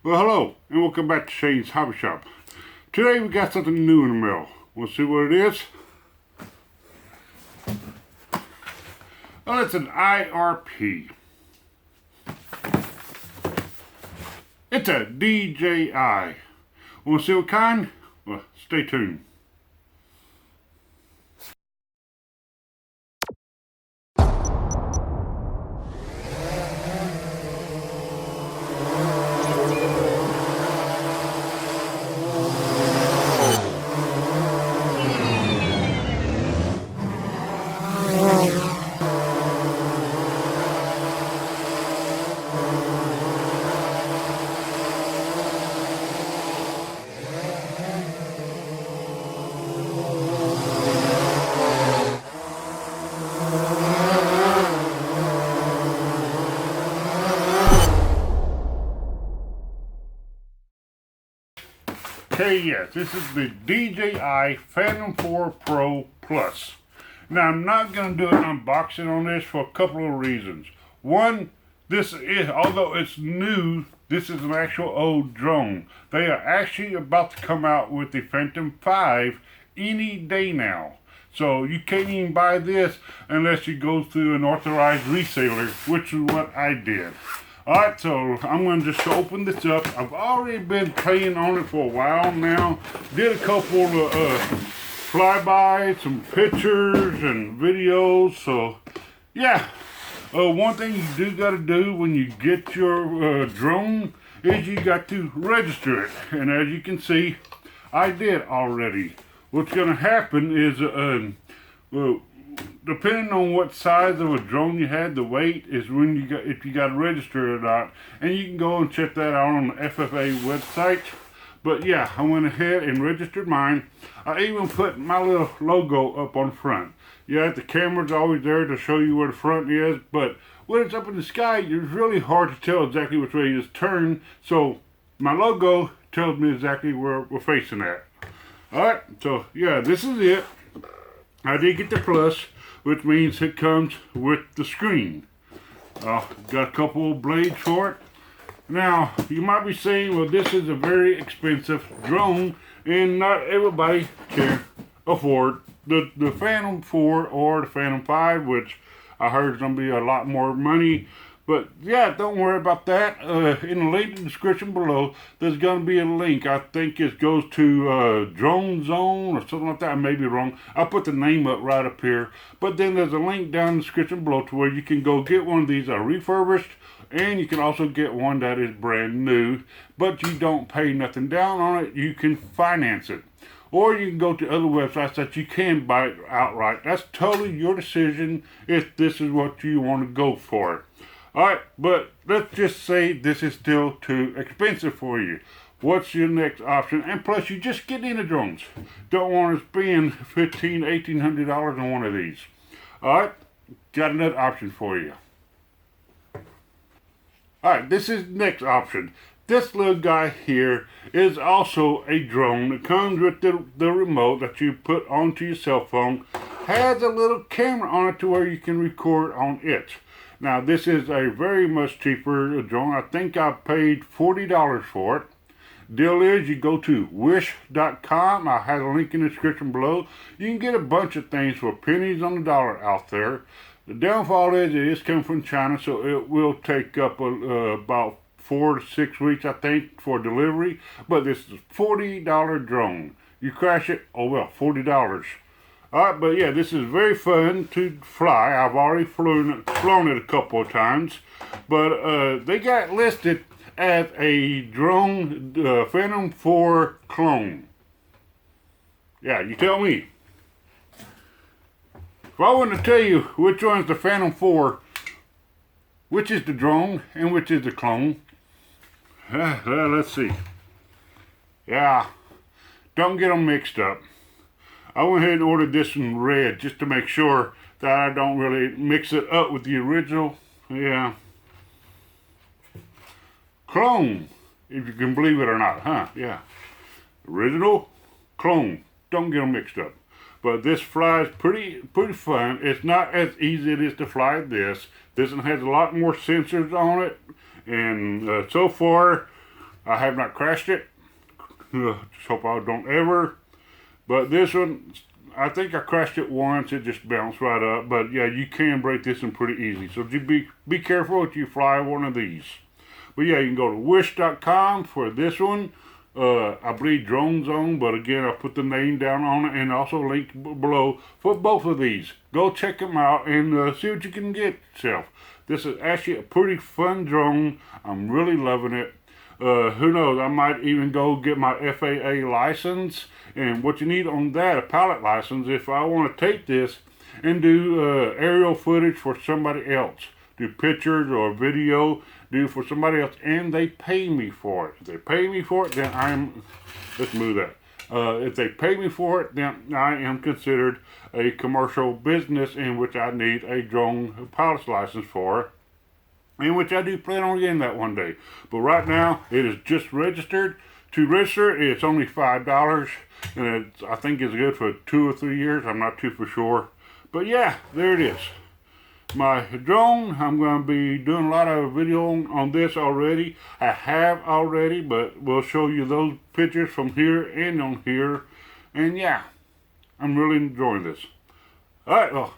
Well, hello, and welcome back to Shane's Hobby Shop. Today we got something new in the mail. Want to see what it is? Well, it's an IRP. It's a DJI. Want to see what kind? Well, stay tuned. Okay, yes, this is the DJI Phantom 4 Pro Plus. Now, I'm not going to do an unboxing on this for a couple of reasons. One, this is, although it's new, this is an actual old drone. They are actually about to come out with the Phantom 5 any day now. So you can't even buy this unless you go through an authorized reseller, which is what I did. Alright, so I'm going to just open this up. I've already been playing on it for a while now. Did a couple of flybys, some pictures and videos. So, yeah. One thing you do got to do when you get your drone is you got to register it. And as you can see, I did already. What's going to happen is, depending on what size of a drone you had, the weight is when you got, if you got to register or not. And you can go and check that out on the FFA website. But yeah, I went ahead and registered mine. I even put my little logo up on the front. Yeah, the camera's always there to show you where the front is, but when it's up in the sky, it's really hard to tell exactly which way it is turned. So my logo tells me exactly where we're facing at. Alright, so yeah, this is it. I did get the plus, which means it comes with the screen. Got a couple of blades for it. Now, you might be saying, well, this is a very expensive drone, and not everybody can afford the Phantom 4 or the Phantom 5, which I heard is going to be a lot more money. But yeah, don't worry about that. In the link in the description below, there's going to be a link. I think it goes to Drone Zone or something like that. I may be wrong. I'll put the name up right up here. But then there's a link down in the description below to where you can go get one of these refurbished. And you can also get one that is brand new. But you don't pay nothing down on it. You can finance it. Or you can go to other websites that you can buy it outright. That's totally your decision if this is what you want to go for. Alright, but let's just say this is still too expensive for you. What's your next option? And plus, you just get into drones. Don't want to spend $1,500, $1,800 on one of these. Alright, got another option for you. Alright, this is the next option. This little guy here is also a drone. It comes with the remote that you put onto your cell phone. Has a little camera on it to where you can record on it. Now, this is a very much cheaper drone. I think I paid $40 for it. Deal is, you go to wish.com. I have a link in the description below. You can get a bunch of things for pennies on the dollar out there. The downfall is it is coming from China, so it will take up about 4 to 6 weeks, I think, for delivery. But this is a $40 drone. You crash it, oh well, $40. Alright, but yeah, this is very fun to fly. I've already flown it a couple of times. But they got it listed as a drone Phantom 4 clone. Yeah, you tell me. If I want to tell you which one's the Phantom 4, which is the drone and which is the clone, let's see. Yeah, don't get them mixed up. I went ahead and ordered this in red just to make sure that I don't really mix it up with the original. Yeah. Clone, if you can believe it or not, huh? Yeah. Original, clone. Don't get them mixed up. But this flies pretty fun. It's not as easy as it is to fly this. This one has a lot more sensors on it. And so far, I have not crashed it. Just hope I don't ever. But this one, I think I crashed it once. It just bounced right up. But yeah, you can break this one pretty easy. So just be careful if you fly one of these. But yeah, you can go to wish.com for this one. I believe Drone Zone, but again, I'll put the name down on it and also link below for both of these. Go check them out and see what you can get yourself. This is actually a pretty fun drone. I'm really loving it. Who knows, I might even go get my FAA license. And what you need on that, a pilot license, if I want to take this and do aerial footage for somebody else. Do pictures or video, do for somebody else, and they pay me for it. If they pay me for it, then let's move that. If they pay me for it, then I am considered a commercial business in which I need a drone pilot's license for, in which I do plan on getting that one day. But right now, it is just registered. To register, it's only $5, and I think it's good for 2 or 3 years. I'm not too for sure. But yeah, there it is. My drone, I'm going to be doing a lot of video on this already. I have already, but we'll show you those pictures from here and on here. And yeah, I'm really enjoying this. Alright, well,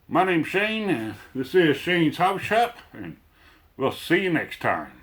my name's Shane, and this is Shane's Hobby Shop, and we'll see you next time.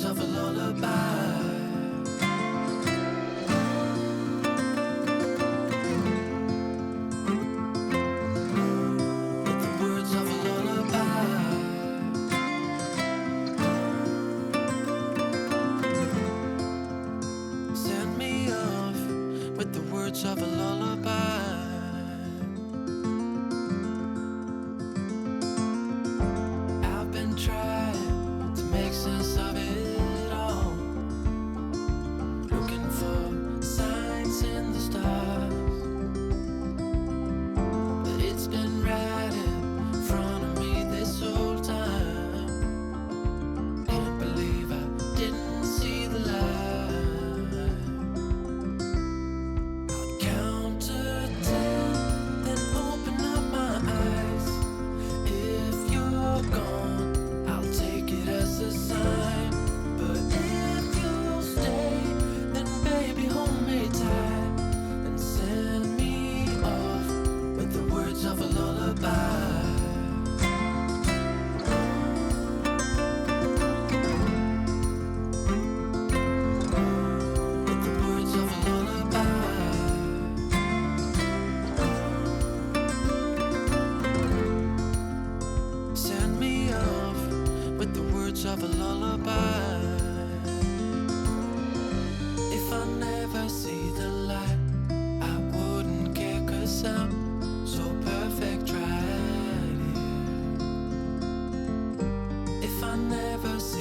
Of a lullaby. With the words of a lullaby. Send me off with the words of a lullaby. I've been trying to make sense of it. Of a lullaby. If I never see the light, I wouldn't care, 'cause I'm so perfect right here. If I never see